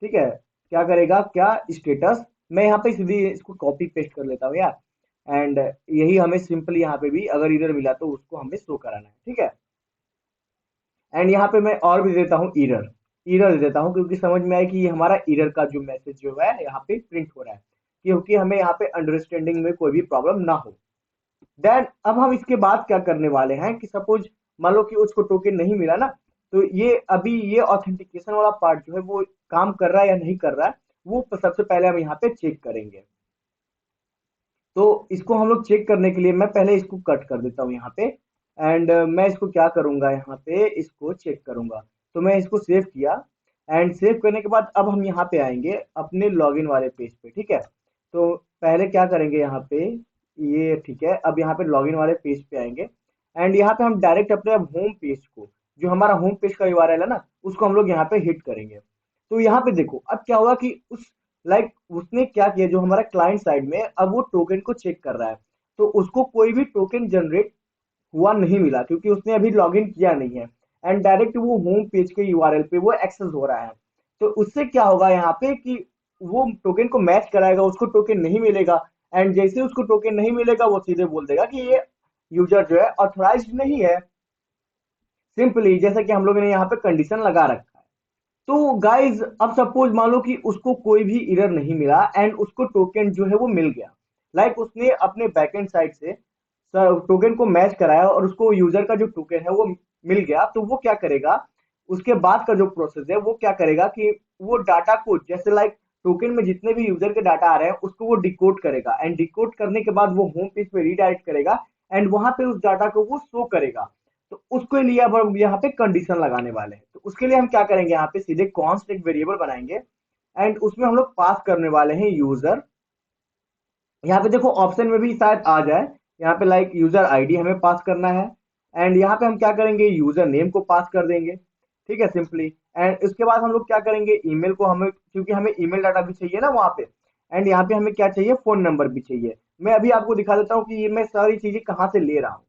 S1: ठीक है, क्या करेगा क्या स्टेटस, मैं यहाँ पे सीधी इसको कॉपी पेस्ट कर लेता हूँ यार एंड यही हमें सिंपली यहाँ पे भी अगर एरर मिला तो उसको हमें शो कराना है, ठीक है। एंड यहाँ पे मैं और भी देता हूँ एरर, एरर दे देता हूँ क्योंकि समझ में आए कि ये हमारा एरर का जो मैसेज जो है यहाँ पे प्रिंट हो रहा है, क्योंकि हमें यहाँ पे अंडरस्टैंडिंग में कोई भी प्रॉब्लम ना हो। देन अब हम इसके बाद क्या करने वाले हैं कि सपोज मान लो कि उसको टोकन नहीं मिला ना, तो ये अभी ये ऑथेंटिकेशन वाला पार्ट जो है वो काम कर रहा है या नहीं कर रहा है, वो सबसे पहले हम यहाँ पे चेक करेंगे। तो इसको हम लोग चेक करने के लिए मैं पहले इसको कट कर देता हूँ यहाँ पे। एंड मैं इसको क्या करूंगा, यहाँ पे इसको चेक करूंगा। तो मैं इसको सेव किया। एंड सेव करने के बाद अब हम यहाँ पे आएंगे अपने लॉगिन वाले पेज पे, ठीक है। तो पहले क्या करेंगे यहाँ पे, ये ठीक है, अब यहाँ पे लॉगिन वाले पेज पे आएंगे। एंड यहाँ पे हम डायरेक्ट अपने होम पेज को, जो हमारा होम पेज का यूआरएल है ना, उसको हम लोग यहाँ पे हिट करेंगे। तो यहाँ पे देखो अब क्या हुआ कि उस उसने क्या किया, जो हमारा क्लाइंट साइड में अब वो टोकन को चेक कर रहा है। तो उसको कोई भी टोकन जनरेट हुआ नहीं मिला, क्योंकि उसने अभी लॉगिन किया नहीं है। एंड डायरेक्ट वो होम पेज के यूआरएल पे वो एक्सेस हो रहा है। तो उससे क्या होगा यहाँ पे कि वो टोकन को मैच कराएगा, उसको टोकन नहीं मिलेगा। एंड जैसे उसको टोकन नहीं मिलेगा, वो सीधे बोल देगा कि ये यूजर जो है ऑथराइज्ड नहीं है। सिंपली जैसा कि हम लोगों ने यहाँ पे कंडीशन लगा रखा है। तो गाइज अब सपोज मान लो कि उसको कोई भी एरर नहीं मिला एंड उसको टोकन जो है वो मिल गया। उसने अपने बैकएंड साइड से टोकन को मैच कराया और उसको यूजर का जो टोकन है वो मिल गया। तो वो क्या करेगा, उसके बाद का जो प्रोसेस है वो क्या करेगा कि वो डाटा को, जैसे टोकन में जितने भी यूजर के डाटा आ रहे हैं उसको वो डिकोड करेगा। एंड डिकोड करने के बाद वो होम पेज पे रीडायरेक्ट करेगा। एंड वहां पे उस डाटा को वो शो करेगा। तो उसके लिए अब हम यहाँ पे कंडीशन लगाने वाले हैं। तो उसके लिए हम क्या करेंगे, यहाँ पे सीधे कॉन्स्ट एक वेरिएबल बनाएंगे। एंड उसमें हम लोग पास करने वाले हैं यूजर। यहाँ पे देखो ऑप्शन में भी शायद आ जाए, यहाँ पे यूजर आईडी हमें पास करना है। एंड यहाँ पे हम क्या करेंगे, यूजर नेम को पास कर देंगे, ठीक है, सिंपली। एंड उसके बाद हम लोग क्या करेंगे, ईमेल को हमें, क्योंकि हमें ईमेल डाटा भी चाहिए ना वहाँ पे। एंड यहाँ पे हमें क्या चाहिए, फोन नंबर भी चाहिए। मैं अभी आपको दिखा देता हूँ कि ये मैं सारी चीजें कहाँ से ले रहा हूँ।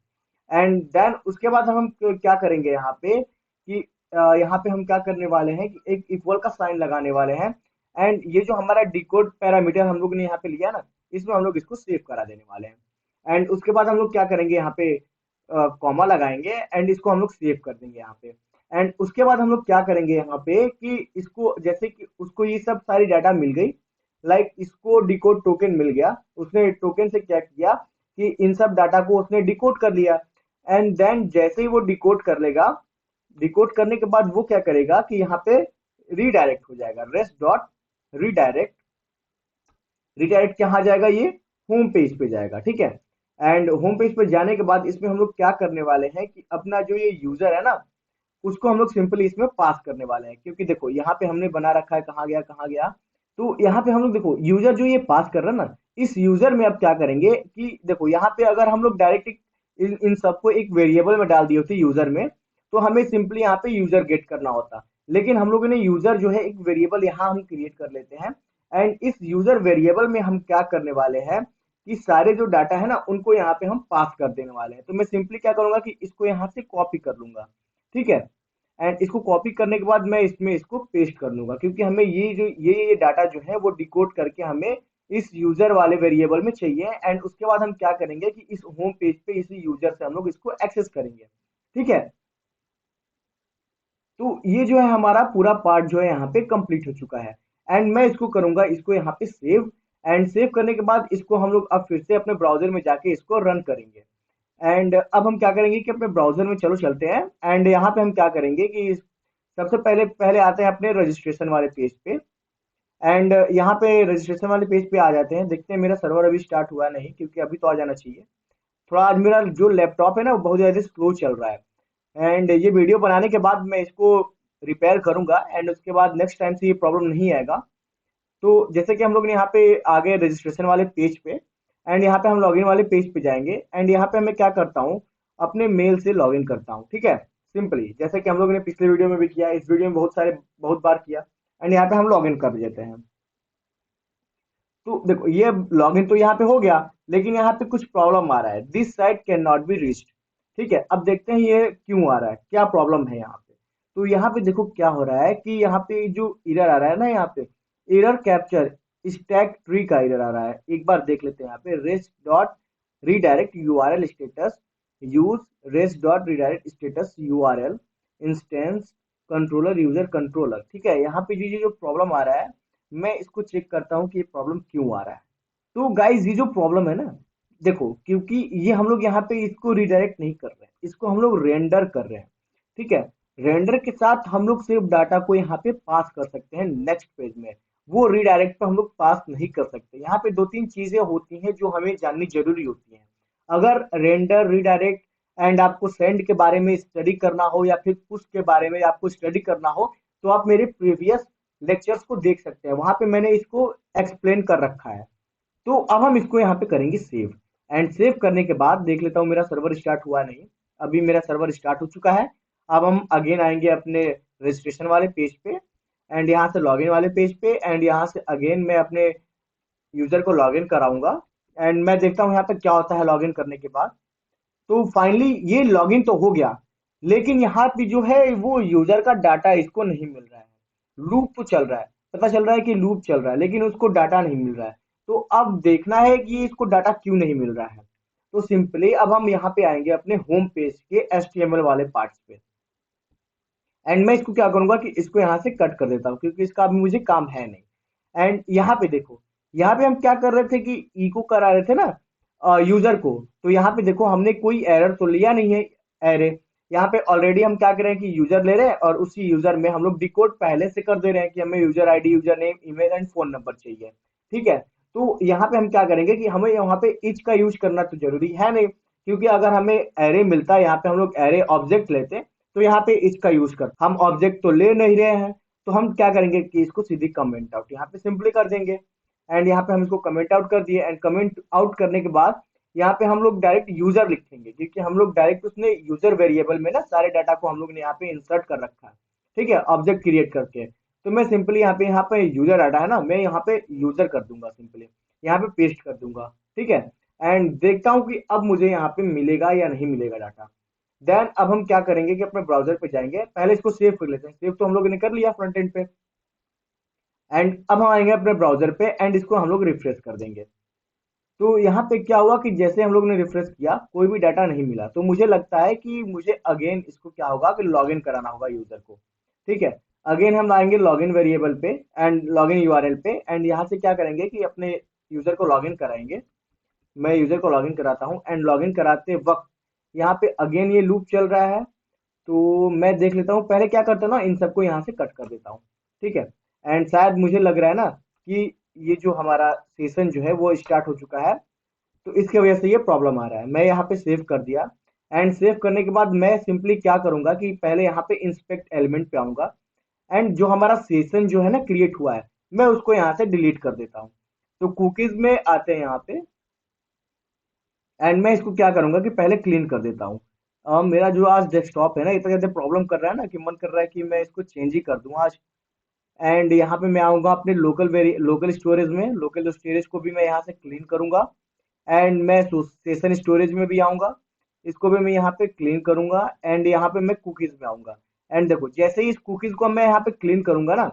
S1: एंड देन उसके बाद हम क्या करेंगे यहाँ पे कि यहाँ पे हम क्या करने वाले हैं कि एक इक्वल का साइन लगाने वाले हैं। एंड ये जो हमारा डिकोड पैरामीटर हम लोग ने यहाँ पे लिया ना, इसमें हम लोग इसको सेव करा देने वाले हैं। एंड उसके बाद हम लोग क्या करेंगे, यहाँ पे कॉमा लगाएंगे एंड इसको हम लोग सेव कर देंगे यहाँ पे। एंड उसके बाद हम लोग क्या करेंगे यहाँ पे कि इसको, जैसे कि उसको ये सब सारी डाटा मिल गई, इसको डिकोड टोकन मिल गया, उसने टोकन से क्या किया कि इन सब डाटा को उसने डिकोड कर लिया। एंड देन जैसे ही वो डिकोड कर लेगा, डिकोड करने के बाद वो क्या करेगा कि यहाँ पे रीडायरेक्ट हो जाएगा, रेस्ट डॉट रीडायरेक्ट। रीडायरेक्ट कहाँ जाएगा, ये होम पेज पे जाएगा, ठीक है। एंड होम पेज पे जाने के बाद इसमें हम लोग क्या करने वाले हैं कि अपना जो ये यूजर है ना, उसको हम लोग सिंपली इसमें पास करने वाले हैं। क्योंकि देखो यहाँ पे हमने बना रखा है, कहाँ गया कहाँ गया। तो यहाँ पे हम लोग देखो यूजर जो ये पास कर रहा है ना, इस यूजर में अब क्या करेंगे कि देखो यहाँ पे अगर हम लोग डायरेक्ट इन सबको एक वेरिएबल में डाल दिए होते यूजर में, तो हमें सिंपली यहाँ पे यूजर गेट करना होता। लेकिन हम लोगों ने यूजर जो है एक वेरिएबल यहाँ हम क्रिएट कर लेते हैं। एंड इस यूजर वेरिएबल में हम क्या करने वाले हैं कि सारे जो डाटा है ना उनको यहाँ पे हम पास कर देने वाले हैं। तो मैं सिंपली क्या करूंगा कि इसको यहाँ से कॉपी कर लूंगा, ठीक है। एंड इसको कॉपी करने के बाद मैं इसमें इसको पेस्ट कर लूंगा, क्योंकि हमें ये डाटा जो है वो डिकोड करके हमें इस यूजर वाले वेरिएबल में चाहिए। एंड उसके बाद हम क्या करेंगे कि इस होम पेज पे इसी यूजर से हम लोग इसको एक्सेस करेंगे, ठीक है। तो ये जो है हमारा पूरा पार्ट जो है यहाँ पे कंप्लीट हो चुका है। एंड मैं इसको करूंगा, इसको यहाँ पे सेव। एंड सेव करने के बाद इसको हम लोग अब फिर से अपने ब्राउजर में जाके इसको रन करेंगे। एंड अब हम क्या करेंगे कि अपने ब्राउजर में चलो चलते हैं। एंड यहाँ पे हम क्या करेंगे कि सबसे पहले पहले आते हैं अपने रजिस्ट्रेशन वाले पेज पे। एंड यहाँ पे रजिस्ट्रेशन वाले पेज पे आ जाते हैं, देखते हैं मेरा सर्वर अभी स्टार्ट हुआ नहीं, क्योंकि अभी तो आ जाना चाहिए। थोड़ा आज मेरा जो लैपटॉप है ना वो बहुत ज़्यादा स्लो चल रहा है। एंड ये वीडियो बनाने के बाद मैं इसको रिपेयर करूंगा। एंड उसके बाद नेक्स्ट टाइम से ये प्रॉब्लम नहीं आएगा। तो जैसे कि हम लोग ने यहाँ पे आ गए रजिस्ट्रेशन वाले पेज पे। एंड यहाँ पे हम लॉगिन वाले पेज पे जाएंगे। एंड यहाँ पे मैं क्या करता हूँ, अपने मेल से लॉगिन करता हूँ, ठीक है। सिंपली जैसे कि हम लोग ने पिछले वीडियो में भी किया, इस वीडियो में बहुत बार किया। एंड यहाँ पे हम लॉगिन कर देते हैं। तो देखो ये लॉगिन तो यहाँ पे हो गया, लेकिन यहाँ पे कुछ प्रॉब्लम आ रहा है, this site can not be reached. ठीक है, अब देखते हैं ये क्यों आ रहा है, क्या प्रॉब्लम है यहाँ पे। तो यहाँ पे देखो क्या हो रहा है कि यहाँ पे जो एरर आ रहा है ना, यहाँ पे एरर कैप्चर स्टैक ट्री का एरर आ रहा है। एक बार देख लेते हैं, यहाँ पे rest dot redirect URL status, use rest dot redirect status URL instance controller user controller. ठीक है, यहाँ पे जो प्रॉब्लम आ रहा है, मैं इसको चेक करता हूँ कि ये प्रॉब्लम क्यों आ रहा है। तो गाइज ये जो प्रॉब्लम है ना, देखो क्योंकि ये हम लोग यहाँ पे इसको रिडायरेक्ट नहीं कर रहे हैं, इसको हम लोग रेंडर कर रहे हैं। ठीक है, रेंडर के साथ हम लोग सिर्फ डाटा को यहाँ पे पास कर सकते हैं नेक्स्ट पेज में। वो रीडायरेक्ट पे हम लोग पास नहीं कर सकते। यहाँ पे दो तीन चीजें होती हैं जो हमें जाननी जरूरी होती हैं। अगर रेंडर, रीडायरेक्ट एंड आपको सेंड के बारे में स्टडी करना हो या फिर पुश के बारे में आपको स्टडी करना हो, तो आप मेरे प्रीवियस लेक्चर्स को देख सकते हैं, वहां पे मैंने इसको एक्सप्लेन कर रखा है। तो अब हम इसको यहाँ पे करेंगे सेव। एंड सेव करने के बाद देख लेता हूँ मेरा सर्वर स्टार्ट हुआ नहीं। अभी मेरा सर्वर स्टार्ट हो चुका है। अब हम अगेन आएंगे अपने रजिस्ट्रेशन वाले पेज पे, एंड यहाँ से लॉगिन वाले पेज पे, एंड यहाँ से अगेन मैं अपने यूजर को लॉगिन कराऊंगा। एंड मैं देखता हूँ यहाँ पे क्या होता है लॉगिन करने के बाद। तो फाइनली ये लॉगिन तो हो गया, लेकिन यहाँ पे जो है वो यूजर का डाटा इसको नहीं मिल रहा है। लूप तो चल रहा है, पता चल रहा है कि लूप चल रहा है, लेकिन उसको डाटा नहीं मिल रहा है। तो अब देखना है कि इसको डाटा क्यों नहीं मिल रहा है। तो सिंपली अब हम यहाँ पे आएंगे अपने होम पेज के HTML वाले पार्ट्स पे, एंड मैं इसको क्या करूंगा कि इसको यहाँ से कट कर देता हूँ, क्योंकि इसका अभी मुझे काम है नहीं। एंड यहाँ पे देखो, यहाँ पे हम क्या कर रहे थे कि इको करा रहे थे ना यूजर को। तो यहाँ पे देखो हमने कोई एरर तो लिया नहीं है एरे। यहाँ पे ऑलरेडी हम क्या कर रहे हैं कि यूजर ले रहे हैं, और उसी यूजर में हम लोग डिकोड पहले से कर दे रहे हैं कि हमें user ID, user name, email and phone number चाहिए। ठीक है। तो यहाँ पे हम क्या करेंगे कि हमें यहाँ पे इच का यूज करना तो जरूरी है नहीं, क्योंकि अगर हमें एरे मिलता है, यहाँ पे हम लोग एरे ऑब्जेक्ट लेते हैं, तो यहाँ पे इसका यूज कर, हम ऑब्जेक्ट तो ले नहीं रहे हैं। तो हम क्या करेंगे कि इसको सीधी कमेंट आउट यहाँ पे सिंपली कर देंगे। एंड यहाँ पे हम इसको कमेंट आउट कर दिए, एंड कमेंट आउट करने के बाद यहाँ पे हम लोग डायरेक्ट यूजर लिखेंगे, क्योंकि हम लोग डायरेक्ट उसने यूजर वेरिएबल में ना सारे डाटा को हम लोग ने यहाँ पे इंसर्ट कर रखा है। ठीक है, ऑब्जेक्ट क्रिएट करके। तो मैं सिंपली यहाँ पे यूजर डाटा है ना, मैं यहाँ पे यूजर कर दूंगा, सिंपली यहाँ पे पेस्ट कर दूंगा। ठीक है। एंड देखता हूँ कि अब मुझे यहाँ पे मिलेगा या नहीं मिलेगा डाटा। देन अब हम क्या करेंगे कि अपने ब्राउजर पे जाएंगे, पहले इसको सेव कर लेते हैं। सेव तो हम लोग ने कर लिया फ्रंट एंड पे। एंड अब हम आएंगे अपने ब्राउजर पे, एंड इसको हम लोग रिफ्रेश कर देंगे। तो यहाँ पे क्या हुआ कि जैसे हम लोग ने रिफ्रेश किया, कोई भी डाटा नहीं मिला। तो मुझे लगता है कि मुझे अगेन इसको क्या होगा कि लॉगिन कराना होगा यूजर को। ठीक है। अगेन हम आएंगे लॉगिन वेरिएबल पे एंड लॉगिन यूआरएल पे, एंड यहाँ से क्या करेंगे कि अपने यूजर को लॉगिन कराएंगे। मैं यूजर को लॉगिन कराता हूँ, एंड लॉगिन कराते वक्त यहाँ पे अगेन ये लूप चल रहा है। तो मैं देख लेता हूँ, पहले क्या करता हूँ ना, इन सबको यहाँ से कट कर देता हूँ। ठीक है। एंड शायद मुझे लग रहा है ना कि ये जो हमारा सेशन जो है वो स्टार्ट हो चुका है, तो इसकी वजह से ये प्रॉब्लम आ रहा है। मैं यहाँ पे सेव कर दिया, एंड सेव करने के बाद मैं सिंपली क्या करूंगा कि पहले यहाँ पे इंस्पेक्ट एलिमेंट पे आऊंगा, एंड जो हमारा सेशन जो है ना क्रिएट हुआ है, मैं उसको यहाँ से डिलीट कर देता हूँ। तो कुकीज में आते हैं यहाँ पे, एंड मैं इसको क्या करूंगा कि पहले क्लीन कर देता हूँ। मेरा जो आज डेस्कटॉप है ना, इतना ज्यादा प्रॉब्लम कर रहा है ना कि मन कर रहा है कि मैं इसको चेंज ही कर दूं आज। एंड यहाँ पे मैं आऊंगा अपने लोकल स्टोरेज में, लोकल स्टोरेज को भी मैं यहाँ से क्लीन करूंगा। एंड मैं सेशन स्टोरेज में भी आऊंगा, इसको भी मैं यहाँ पे क्लीन करूंगा। एंड यहाँ पे मैं कुकीज में आऊंगा। एंड देखो जैसे ही इस कुकीज को मैं यहाँ पे क्लीन करूंगा ना,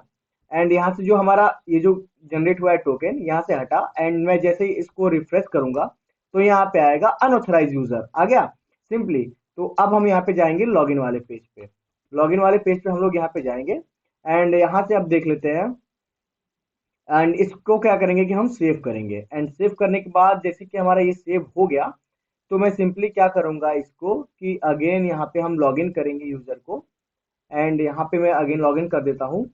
S1: एंड यहाँ से जो हमारा ये जो जनरेट हुआ है टोकन यहाँ से हटा, एंड मैं जैसे ही इसको रिफ्रेश करूंगा, तो यहाँ पे आएगा अनऑथराइज यूजर आ गया सिंपली। तो अब हम यहाँ पे जाएंगे लॉगिन वाले पेज पे। लॉगिन वाले पेज पे हम लोग यहाँ पे जाएंगे, एंड यहाँ से अब देख लेते हैं। एंड इसको क्या करेंगे कि हम सेव करेंगे, एंड सेव करने के बाद जैसे कि हमारा ये सेव हो गया, तो मैं सिंपली क्या करूंगा इसको कि अगेन यहाँ पे हम लॉगिन करेंगे यूजर को। एंड यहाँ पे मैं अगेन लॉगिन कर देता हूँ,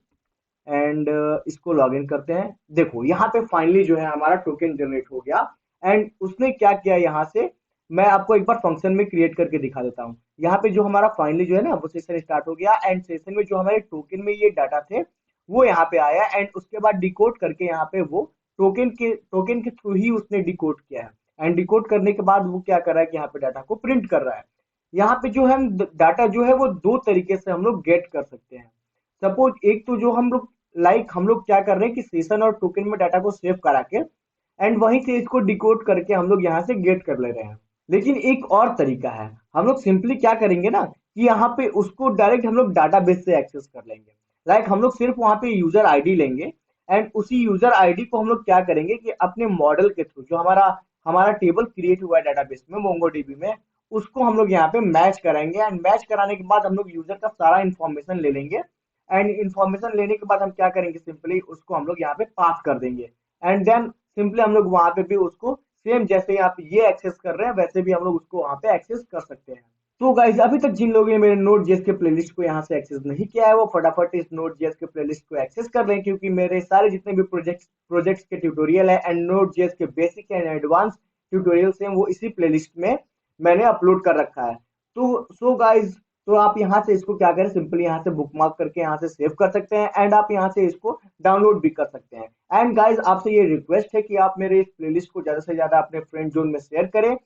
S1: एंड इसको लॉगिन करते हैं। देखो यहाँ पे फाइनली जो है हमारा टोकन जनरेट हो गया। एंड उसने क्या किया यहाँ से, मैं आपको एक बार फंक्शन में क्रिएट करके दिखा देता हूँ। यहाँ पे जो हमारा फाइनली जो है ना वो सेशन स्टार्ट हो गया, एंड सेशन में जो हमारे टोकन में ये डाटा थे वो यहाँ पे आया, एंड उसके बाद डिकोड करके यहाँ पे वो टोकन के थ्रू ही उसने डिकोड किया है। एंड डिकोड करने के बाद वो क्या कर रहा है कि यहाँ पे डाटा को प्रिंट कर रहा है। यहाँ पे जो है डाटा जो है वो दो तरीके से हम लोग गेट कर सकते हैं। सपोज एक तो जो हम लोग हम लोग क्या कर रहे हैं कि सेशन और टोकन में डाटा को सेव करा के, एंड वहीं से इसको डिकोड करके हम लोग यहाँ से गेट कर ले रहे हैं। लेकिन एक और तरीका है, हम लोग सिंपली क्या करेंगे ना कि यहाँ पे उसको डायरेक्ट हम लोग डाटाबेस से एक्सेस कर लेंगे। हम लोग सिर्फ वहां पे यूजर आईडी लेंगे, एंड उसी यूजर आईडी को हम लोग क्या करेंगे कि अपने मॉडल के थ्रू जो हमारा हमारा टेबल क्रिएट हुआ है डाटाबेस में मोंगोडीबी में, उसको हम लोग यहाँ पे मैच कराएंगे। एंड मैच कराने के बाद हम लोग यूजर का सारा इंफॉर्मेशन ले लेंगे, एंड इंफॉर्मेशन लेने के बाद हम क्या करेंगे, सिंपली उसको हम लोग यहाँ पे पास कर देंगे। एंड देन सिंपली हम लोग वहां पे भी उसको सेम जैसे आप ये एक्सेस कर रहे हैं वैसे भी हम लोग उसको वहां पे एक्सेस कर सकते हैं। तो गाइस अभी तक जिन लोगों ने मेरे नोट जेएस के प्लेलिस्ट को यहाँ से एक्सेस नहीं किया है वो फटाफट इस नोट जेएस के प्लेलिस्ट को एक्सेस कर लें, क्योंकि मेरे सारे जितने भी प्रोजेक्ट्स के ट्यूटोरियल है एंड नोट जेएस के बेसिक एंड एडवांस ट्यूटोरियल्स हैं वो इसी प्लेलिस्ट में मैंने अपलोड कर रखा है। तो सो गाइस, तो आप यहाँ से इसको क्या करें, सिंपली यहाँ से बुकमार्क करके यहाँ से सेव कर सकते हैं एंड आप यहाँ से इसको डाउनलोड भी कर सकते हैं। एंड गाइस आपसे ये रिक्वेस्ट है कि आप मेरे इस प्लेलिस्ट को ज्यादा से ज्यादा अपने फ्रेंड जोन में शेयर करें,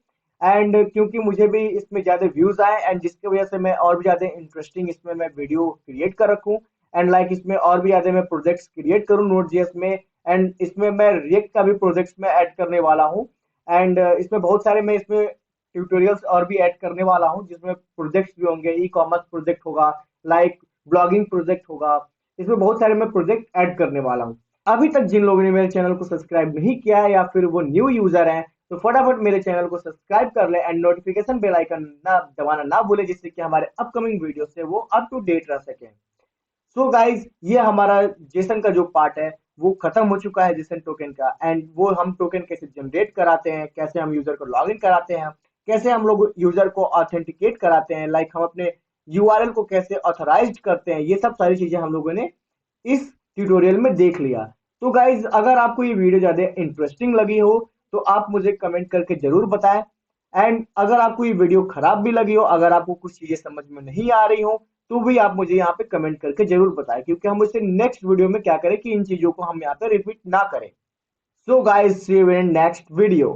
S1: एंड क्योंकि मुझे भी इसमें ज्यादा व्यूज आए एंड जिसकी वजह से मैं और भी ज्यादा इंटरेस्टिंग इसमें मैं वीडियो क्रिएट कर रखूं एंड लाइक इसमें और भी ज्यादा मैं प्रोजेक्ट्स क्रिएट करूं नोट जेएस में। एंड इसमें मैं रिएक्ट का भी प्रोजेक्ट्स में ऐड करने वाला हूं एंड इसमें बहुत सारे मैं इसमें ट्यूटोरियल्स और भी ऐड करने वाला हूं जिसमें प्रोजेक्ट्स भी होंगे, ई कॉमर्स प्रोजेक्ट होगा, लाइक ब्लॉगिंग प्रोजेक्ट होगा। इसमें बहुत सारे मैं प्रोजेक्ट ऐड करने वाला हूं। अभी तक जिन लोगों ने मेरे चैनल को सब्सक्राइब नहीं किया है या फिर वो न्यू यूजर हैं तो फटाफट मेरे चैनल को सब्सक्राइब कर ले एंड नोटिफिकेशन बेल आइकन ना दबाना ना भूले, जिससे कि हमारे अपकमिंग वीडियो से वो अप टू डेट रह सके। सो गाइज ये हमारा जेसन का जो पार्ट है वो खत्म हो चुका है जेसन टोकन का, एंड वो हम टोकन कैसे जनरेट कराते हैं, कैसे हम यूजर को लॉग इन कराते हैं, कैसे हम लोग यूजर को ऑथेंटिकेट कराते हैं, लाइक हम अपने यूआरएल को कैसे ऑथराइज करते हैं, ये सब सारी चीजें हम लोगों ने इस ट्यूटोरियल में देख लिया। तो गाइज अगर आपको ये वीडियो ज्यादा इंटरेस्टिंग लगी हो तो आप मुझे कमेंट करके जरूर बताएं, एंड अगर आपको ये वीडियो खराब भी लगी हो, अगर आपको कुछ चीजें समझ में नहीं आ रही हो तो भी आप मुझे यहाँ पे कमेंट करके जरूर बताएं, क्योंकि हम इसे नेक्स्ट वीडियो में क्या करें कि इन चीजों को हम यहाँ पे रिपीट ना करें। So guys see you in next video.